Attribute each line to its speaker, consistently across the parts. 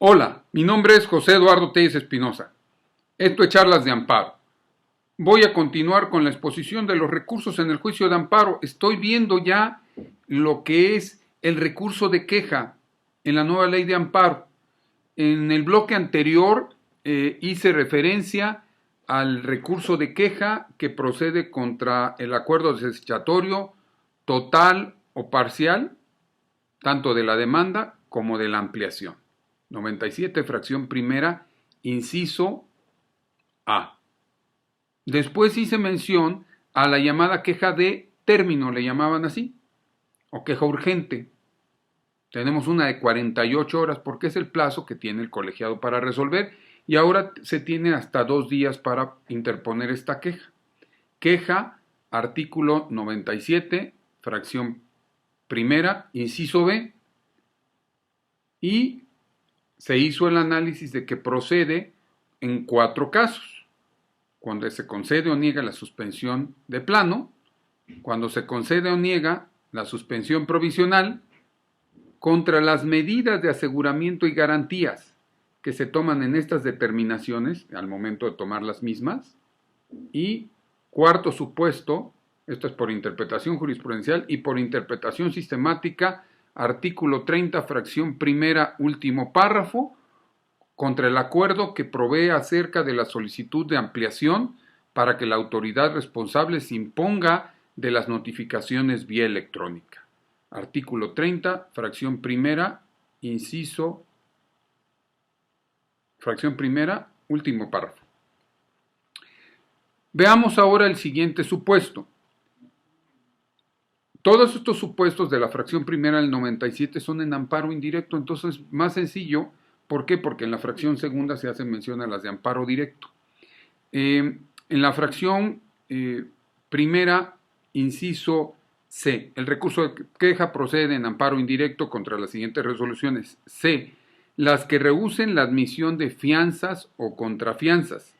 Speaker 1: Hola, mi nombre es José Eduardo Telles Espinosa. Esto es Charlas de Amparo. Voy a continuar con la exposición de los recursos en el juicio de amparo. Estoy viendo ya lo que es el recurso de queja en la nueva ley de amparo. En el bloque anterior hice referencia al recurso de queja que procede contra el acuerdo desechatorio total o parcial, tanto de la demanda como de la ampliación. 97, fracción primera, inciso A. Después hice mención a la llamada queja de término, le llamaban así, o queja urgente. Tenemos una de 48 horas porque es el plazo que tiene el colegiado para resolver y ahora se tiene hasta 2 días para interponer esta queja. Queja, artículo 97, fracción primera, inciso B, y se hizo el análisis de que procede en 4 casos. Cuando se concede o niega la suspensión de plano, cuando se concede o niega la suspensión provisional, contra las medidas de aseguramiento y garantías que se toman en estas determinaciones al momento de tomar las mismas, y cuarto supuesto, esto es por interpretación jurisprudencial y por interpretación sistemática, artículo 30, fracción primera, último párrafo, contra el acuerdo que provee acerca de la solicitud de ampliación para que la autoridad responsable se imponga de las notificaciones vía electrónica. Artículo 30, fracción primera, inciso, fracción primera, último párrafo. Veamos ahora el siguiente supuesto. Todos estos supuestos de la fracción primera del 97 son en amparo indirecto, entonces más sencillo. ¿Por qué? Porque en la fracción segunda se hace mención a las de amparo directo. En la fracción primera, inciso C, el recurso de queja procede en amparo indirecto contra las siguientes resoluciones. C, las que rehúsen la admisión de fianzas o contrafianzas,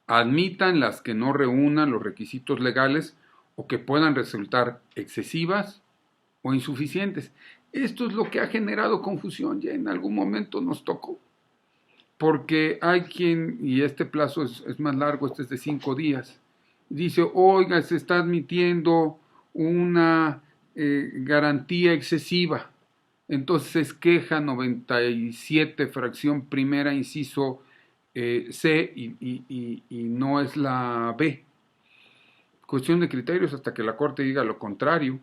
Speaker 1: admitan las que no reúnan los requisitos legales o que puedan resultar excesivas o insuficientes. Esto es lo que ha generado confusión, ya en algún momento nos tocó, porque hay quien, y este plazo es más largo, este es de 5 días, dice, oiga, se está admitiendo una garantía excesiva, entonces queja 97, fracción primera, inciso C, y no es la B. Cuestión de criterios hasta que la Corte diga lo contrario.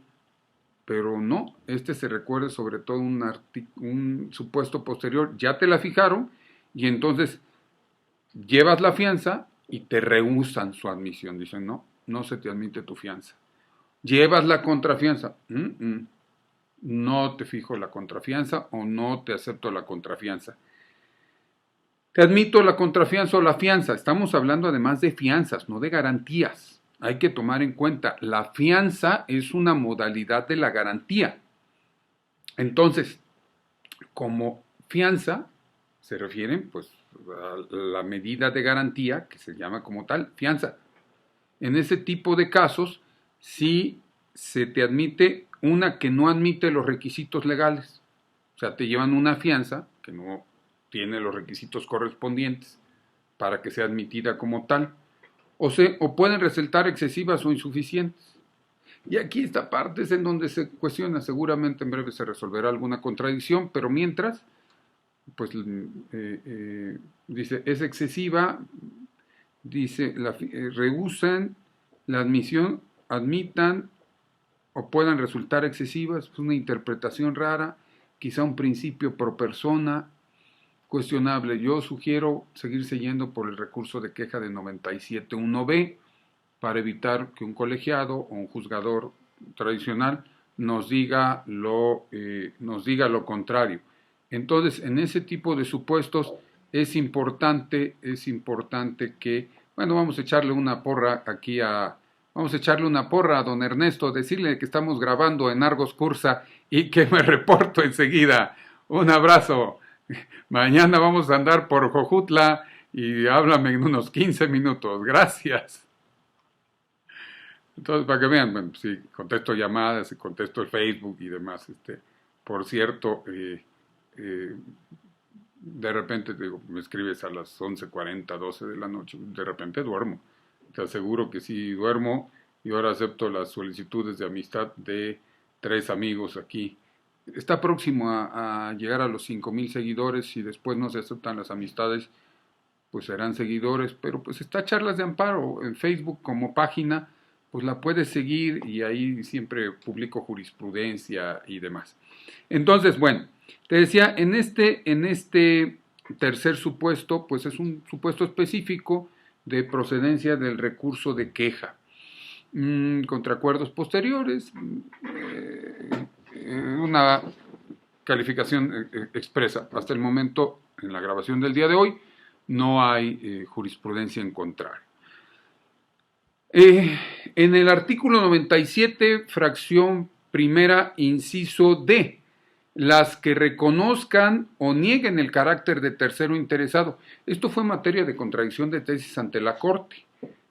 Speaker 1: Pero no, se recuerda sobre todo un supuesto posterior, ya te la fijaron y entonces llevas la fianza y te rehúsan su admisión, dicen no se te admite tu fianza. Llevas la contrafianza, no te fijo la contrafianza o no te acepto la contrafianza. Te admito la contrafianza o la fianza, estamos hablando además de fianzas, no de garantías. Hay que tomar en cuenta, la fianza es una modalidad de la garantía. Entonces, como fianza, se refieren pues a la medida de garantía, que se llama como tal fianza. En ese tipo de casos, sí se te admite una que no admite los requisitos legales. O sea, te llevan una fianza que no tiene los requisitos correspondientes para que sea admitida como tal. O pueden resultar excesivas o insuficientes. Y aquí esta parte es en donde se cuestiona, seguramente en breve se resolverá alguna contradicción, pero mientras, pues dice, es excesiva, dice, rehusan la admisión, admitan o puedan resultar excesivas, es una interpretación rara, quizá un principio pro persona, cuestionable. Yo sugiero seguirse yendo por el recurso de queja de 97.1b para evitar que un colegiado o un juzgador tradicional nos diga lo contrario. Entonces, en ese tipo de supuestos es importante que, bueno, vamos a echarle una porra a don Ernesto, decirle que estamos grabando en Argos Cursa y que me reporto enseguida. Un abrazo. Mañana vamos a andar por Jojutla y háblame en unos 15 minutos. Gracias. Entonces, para que vean, bueno, sí, contesto llamadas, contesto el Facebook y demás. Por cierto, De repente, te digo, me escribes a las 11:40, 12 de la noche, de repente duermo. Te aseguro que sí duermo y ahora acepto las solicitudes de amistad de 3 amigos aquí. Está próximo a llegar a los 5,000 seguidores y después no se aceptan las amistades, pues serán seguidores, pero pues está Charlas de Amparo en Facebook como página, pues la puedes seguir y ahí siempre publico jurisprudencia y demás. Entonces, bueno, te decía, en este tercer supuesto, pues es un supuesto específico de procedencia del recurso de queja. Contra acuerdos posteriores, una calificación expresa. Hasta el momento, en la grabación del día de hoy, no hay jurisprudencia en contrario. En el artículo 97, fracción primera, inciso D, las que reconozcan o nieguen el carácter de tercero interesado. Esto fue materia de contradicción de tesis ante la Corte.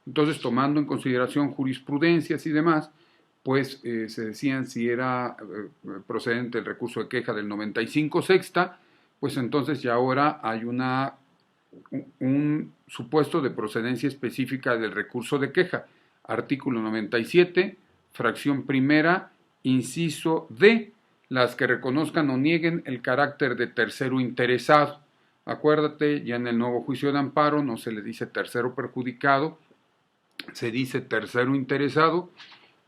Speaker 1: Entonces, tomando en consideración jurisprudencias y demás, pues se decían si era procedente el recurso de queja del 95 sexta, pues entonces ya ahora hay un supuesto de procedencia específica del recurso de queja. Artículo 97, fracción primera, inciso D, las que reconozcan o nieguen el carácter de tercero interesado. Acuérdate, ya en el nuevo juicio de amparo no se le dice tercero perjudicado, se dice tercero interesado,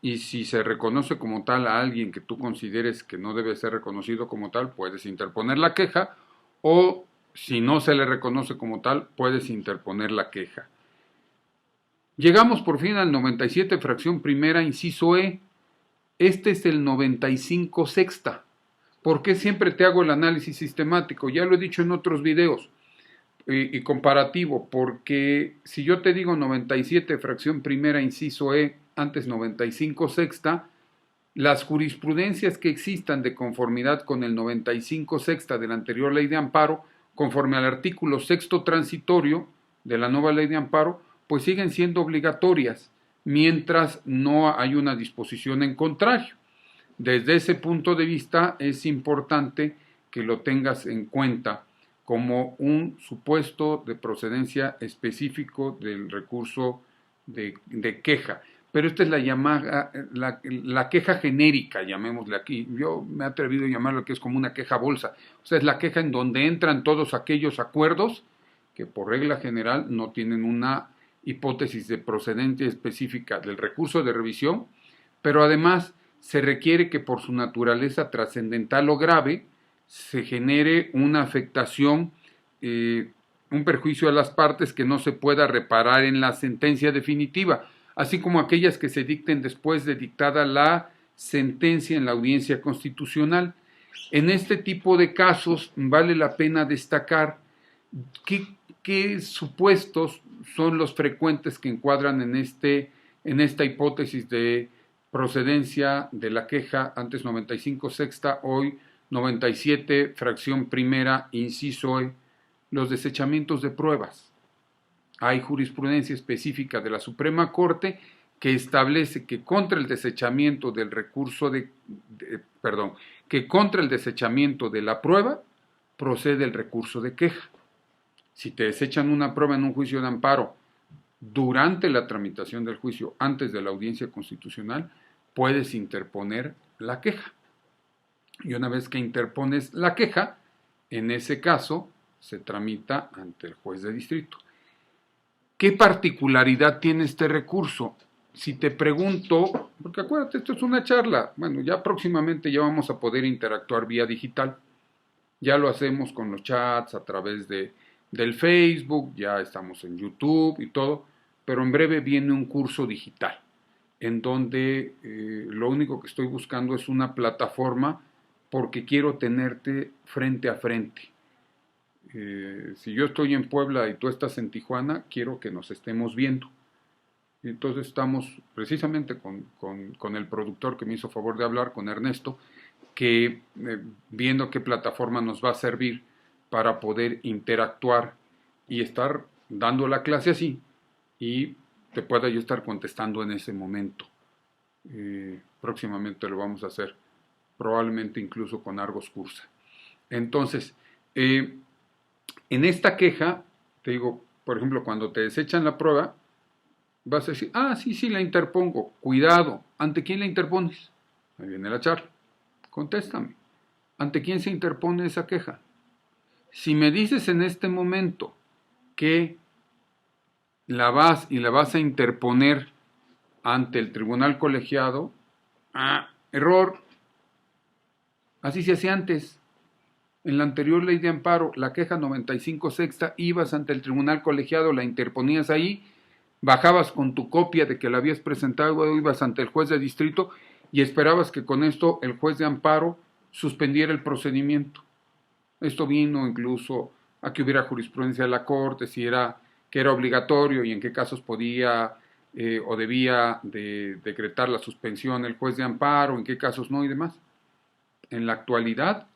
Speaker 1: y si se reconoce como tal a alguien que tú consideres que no debe ser reconocido como tal, puedes interponer la queja, o si no se le reconoce como tal, puedes interponer la queja. Llegamos por fin al 97, fracción primera, inciso E. Este es el 95 sexta. ¿Por qué siempre te hago el análisis sistemático? Ya lo he dicho en otros videos y comparativo, porque si yo te digo 97, fracción primera, inciso E, antes 95 sexta, las jurisprudencias que existan de conformidad con el 95 sexta de la anterior ley de amparo, conforme al artículo sexto transitorio de la nueva ley de amparo, pues siguen siendo obligatorias, mientras no hay una disposición en contrario. Desde ese punto de vista es importante que lo tengas en cuenta como un supuesto de procedencia específico del recurso de queja. Pero esta es la llamada, la queja genérica, llamémosle aquí. Yo me he atrevido a llamarlo que es como una queja bolsa. O sea, es la queja en donde entran todos aquellos acuerdos que por regla general no tienen una hipótesis de procedencia específica del recurso de revisión, pero además se requiere que por su naturaleza trascendental o grave se genere una afectación, un perjuicio a las partes que no se pueda reparar en la sentencia definitiva, así como aquellas que se dicten después de dictada la sentencia en la audiencia constitucional. En este tipo de casos vale la pena destacar qué supuestos son los frecuentes que encuadran en esta hipótesis de procedencia de la queja, antes 95 sexta, hoy 97 fracción primera, inciso E, los desechamientos de pruebas. Hay jurisprudencia específica de la Suprema Corte que establece que contra el desechamiento del recurso que contra el desechamiento de la prueba procede el recurso de queja. Si te desechan una prueba en un juicio de amparo durante la tramitación del juicio, antes de la audiencia constitucional, puedes interponer la queja. Y una vez que interpones la queja, en ese caso se tramita ante el juez de distrito. ¿Qué particularidad tiene este recurso? Si te pregunto, porque acuérdate, esto es una charla, bueno, ya próximamente ya vamos a poder interactuar vía digital. Ya lo hacemos con los chats a través del Facebook, ya estamos en YouTube y todo, pero en breve viene un curso digital en donde lo único que estoy buscando es una plataforma porque quiero tenerte frente a frente. Si yo estoy en Puebla y tú estás en Tijuana, quiero que nos estemos viendo. Entonces estamos precisamente con el productor que me hizo favor de hablar, con Ernesto, que viendo qué plataforma nos va a servir para poder interactuar y estar dando la clase así y te pueda yo estar contestando en ese momento. Próximamente lo vamos a hacer, probablemente incluso con Argos Cursa. Entonces, En esta queja, te digo, por ejemplo, cuando te desechan la prueba, vas a decir, sí, la interpongo. Cuidado, ¿ante quién la interpones? Ahí viene la charla. Contéstame. ¿Ante quién se interpone esa queja? Si me dices en este momento que la vas a interponer ante el tribunal colegiado, error. Así se hacía antes. En la anterior ley de amparo, la queja 95 sexta, ibas ante el tribunal colegiado, la interponías ahí, bajabas con tu copia de que la habías presentado, ibas ante el juez de distrito y esperabas que con esto el juez de amparo suspendiera el procedimiento. Esto vino incluso a que hubiera jurisprudencia de la Corte, si era que era obligatorio y en qué casos podía o debía de decretar la suspensión el juez de amparo, en qué casos no y demás. En la actualidad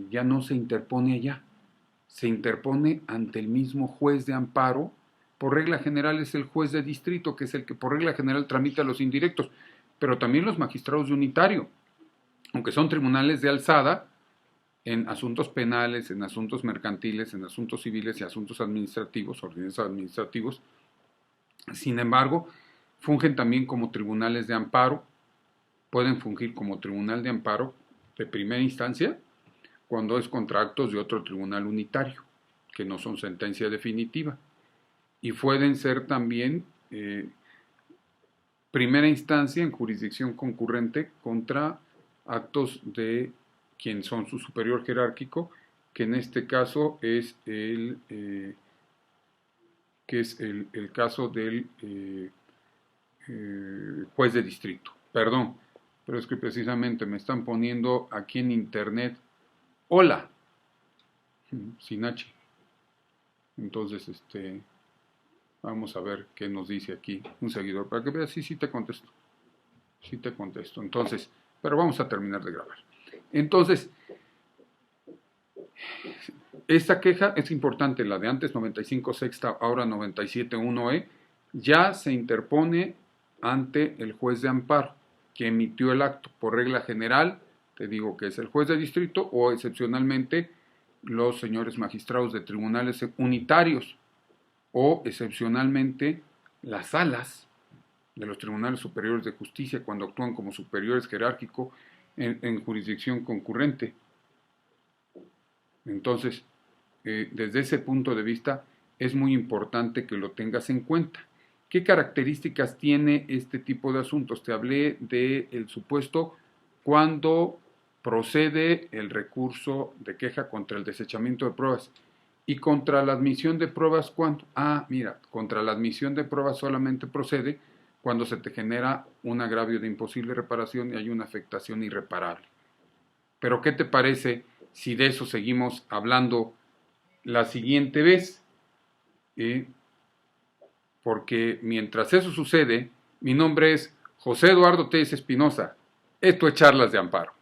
Speaker 1: ya no se interpone allá, se interpone ante el mismo juez de amparo. Por regla general es el juez de distrito, que es el que por regla general tramita los indirectos, pero también los magistrados de unitario, aunque son tribunales de alzada, en asuntos penales, en asuntos mercantiles, en asuntos civiles y asuntos administrativos, órdenes administrativos. Sin embargo, fungen también como tribunales de amparo, pueden fungir como tribunal de amparo de primera instancia cuando es contra actos de otro tribunal unitario, que no son sentencia definitiva. Y pueden ser también primera instancia en jurisdicción concurrente contra actos de quien son su superior jerárquico, que en este caso es el caso del juez de distrito. Perdón, pero es que precisamente me están poniendo aquí en internet hola, sin H. Entonces, vamos a ver qué nos dice aquí un seguidor, para que veas, sí te contesto. Sí te contesto. Entonces, pero vamos a terminar de grabar. Entonces, esta queja es importante, la de antes 95 sexta, ahora 97 1E, ya se interpone ante el juez de amparo que emitió el acto. Por regla general, te digo que es el juez de distrito o excepcionalmente los señores magistrados de tribunales unitarios o excepcionalmente las salas de los tribunales superiores de justicia cuando actúan como superiores jerárquicos en jurisdicción concurrente. Entonces, desde ese punto de vista, es muy importante que lo tengas en cuenta. ¿Qué características tiene este tipo de asuntos? Te hablé del supuesto cuando procede el recurso de queja contra el desechamiento de pruebas. ¿Y contra la admisión de pruebas cuándo? Mira, contra la admisión de pruebas solamente procede cuando se te genera un agravio de imposible reparación y hay una afectación irreparable. Pero ¿qué te parece si de eso seguimos hablando la siguiente vez? Porque mientras eso sucede, mi nombre es José Eduardo Telles Espinosa. Esto es Charlas de Amparo.